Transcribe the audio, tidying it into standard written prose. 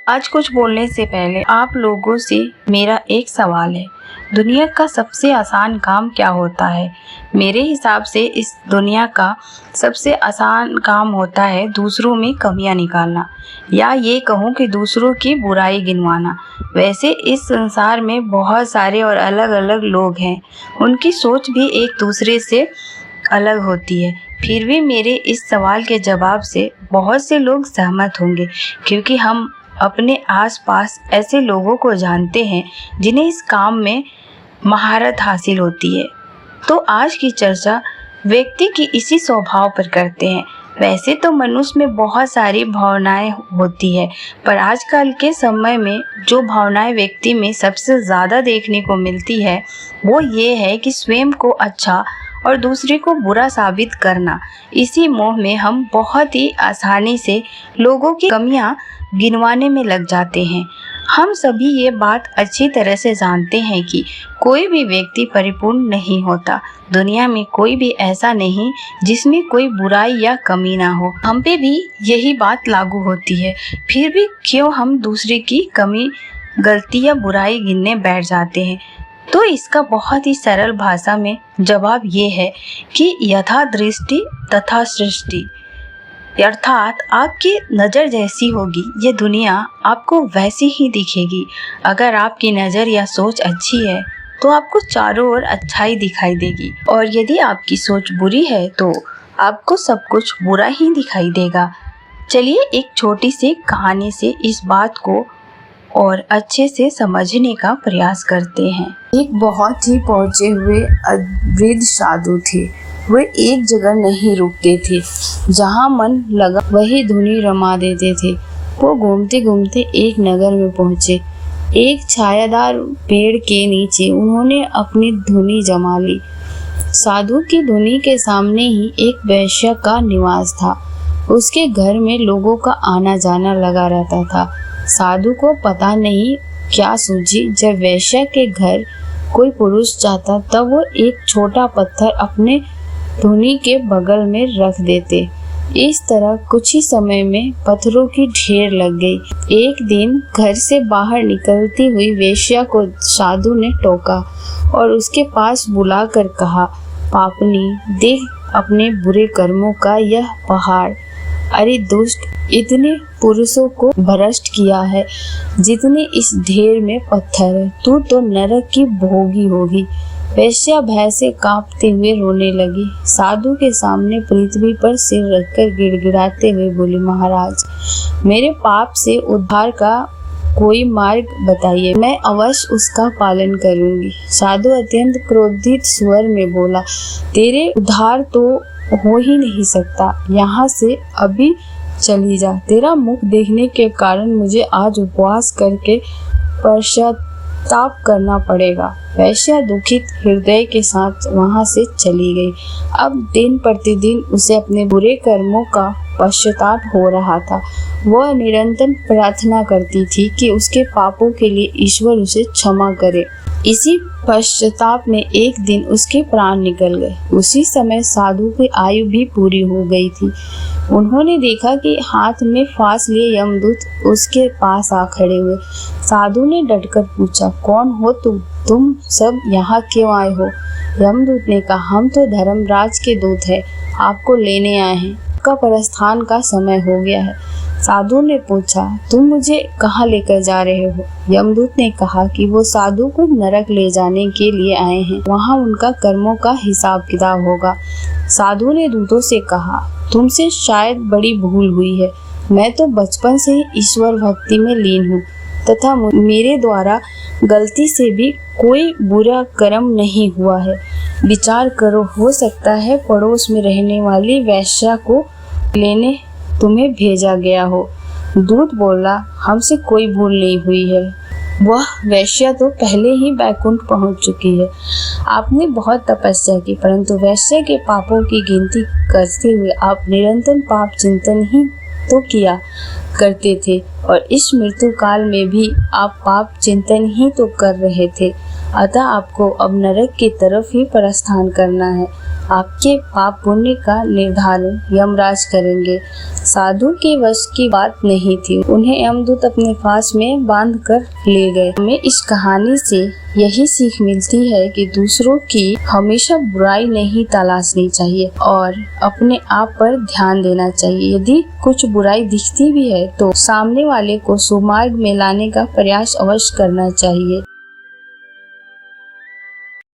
आज कुछ बोलने से पहले आप लोगों से मेरा एक सवाल है। दुनिया का सबसे आसान काम क्या होता है? मेरे हिसाब से इस दुनिया का सबसे आसान काम होता है दूसरों में कमियां निकालना, या ये कहूँ कि दूसरों की बुराई गिनवाना। वैसे इस संसार में बहुत सारे और अलग अलग लोग हैं, उनकी सोच भी एक दूसरे से अलग होती है। फिर भी मेरे इस सवाल के जवाब से बहुत से लोग सहमत होंगे, क्योंकि हम अपने आसपास ऐसे लोगों को जानते हैं जिन्हें इस काम में महारत हासिल होती है। तो आज की चर्चा व्यक्ति की इसी स्वभाव पर करते हैं। वैसे तो मनुष्य में बहुत सारी भावनाएं होती है, पर आजकल के समय में जो भावनाएं व्यक्ति में सबसे ज़्यादा देखने को मिलती है वो ये है कि स्वयं को अच्छा और दूसरे को बुरा साबित करना। इसी मोह में हम बहुत ही आसानी से लोगों की कमियां गिनवाने में लग जाते हैं। हम सभी ये बात अच्छी तरह से जानते हैं कि कोई भी व्यक्ति परिपूर्ण नहीं होता। दुनिया में कोई भी ऐसा नहीं जिसमें कोई बुराई या कमी ना हो। हम पे भी यही बात लागू होती है। फिर भी क्यों हम दूसरे की कमी, गलती या बुराई गिनने बैठ जाते हैं? तो इसका बहुत ही सरल भाषा में जवाब ये है कि यथा दृष्टि तथा सृष्टि, अर्थात आपकी नज़र जैसी होगी ये दुनिया आपको वैसी ही दिखेगी। अगर आपकी नज़र या सोच अच्छी है तो आपको चारों ओर अच्छाई दिखाई देगी, और यदि आपकी सोच बुरी है तो आपको सब कुछ बुरा ही दिखाई देगा। चलिए एक छोटी सी कहानी से इस बात को और अच्छे से समझने का प्रयास करते हैं। एक बहुत ही पहुंचे हुए वृद्ध साधु थे। वे एक जगह नहीं रुकते थे, जहां मन लगा वही धुनी रमा देते थे। वो घूमते घूमते एक नगर में पहुंचे। एक छायादार पेड़ के नीचे उन्होंने अपनी धुनी जमा ली। साधु की धुनी के सामने ही एक वैश्य का निवास था। उसके घर में लोगों का आना जाना लगा रहता था। साधु को पता नहीं क्या सूझी, जब वैश्य के घर कोई पुरुष जाता तब वो एक छोटा पत्थर अपने धुनी के बगल में रख देते। इस तरह कुछ ही समय में पत्थरों की ढेर लग गई। एक दिन घर से बाहर निकलती हुई वेश्या को साधु ने टोका और उसके पास बुलाकर कहा, पापनी, देख अपने बुरे कर्मों का यह पहाड़। अरे दुष्ट, इतने पुरुषों को भ्रष्ट किया है जितने इस ढेर में पत्थर है। तू तो नरक की भोगी होगी। वैश्या भय से कांपते हुए रोने लगी। साधु के सामने पृथ्वी पर सिर रखकर गिड़गिड़ाते हुए बोली, महाराज, मेरे पाप से उद्धार का कोई मार्ग बताइए, मैं अवश्य उसका पालन करूंगी। साधु अत्यंत क्रोधित स्वर में बोला, तेरे उद्धार तो हो ही नहीं सकता। यहाँ से अभी चली जा। तेरा मुख देखने के कारण मुझे आज उपवास करके पश्चाताप करना पड़ेगा। वैश्या दुखित हृदय के साथ वहां से चली गई। अब दिन प्रतिदिन उसे अपने बुरे कर्मों का पश्चाताप हो रहा था। वह निरंतर प्रार्थना करती थी कि उसके पापों के लिए ईश्वर उसे क्षमा करे। इसी पश्चाताप में एक दिन उसके प्राण निकल गए। उसी समय साधु की आयु भी पूरी हो गई थी। उन्होंने देखा कि हाथ में फांस लिए यमदूत उसके पास आ खड़े हुए। साधु ने डटकर पूछा, कौन हो तुम सब यहाँ क्यों आए हो? यमदूत ने कहा, हम तो धर्मराज के दूत हैं, आपको लेने आए हैं। आपका प्रस्थान का समय हो गया है। साधु ने पूछा, तुम मुझे कहाँ लेकर जा रहे हो? यमदूत ने कहा कि वो साधु को नरक ले जाने के लिए आए हैं, वहाँ उनका कर्मों का हिसाब किताब होगा। साधु ने दूतों से कहा, तुमसे शायद बड़ी भूल हुई है। मैं तो बचपन से ही ईश्वर भक्ति में लीन हूँ तथा मेरे द्वारा गलती से भी कोई बुरा कर्म नहीं हुआ है। विचार करो, हो सकता है पड़ोस में रहने वाली वैश्या को लेने तुम्हें भेजा गया हो। दूत बोला, हमसे कोई भूल नहीं हुई है। वह वैश्या तो पहले ही बैकुंठ पहुंच चुकी है। आपने बहुत तपस्या की, परंतु वैश्या के पापों की गिनती करते हुए आप निरंतर पाप चिंतन ही तो किया करते थे, और इस मृत्यु काल में भी आप पाप चिंतन ही तो कर रहे थे। अतः आपको अब नरक की तरफ ही प्रस्थान करना है। आपके पाप पुण्य का निर्धारण यमराज करेंगे। साधु के वश की बात नहीं थी, उन्हें यमदूत अपने पास में बांध कर ले गए। हमें इस कहानी से यही सीख मिलती है कि दूसरों की हमेशा बुराई नहीं तलाशनी चाहिए और अपने आप पर ध्यान देना चाहिए। यदि कुछ बुराई दिखती भी है तो सामने वाले को सुमार्ग में लाने का प्रयास अवश्य करना चाहिए।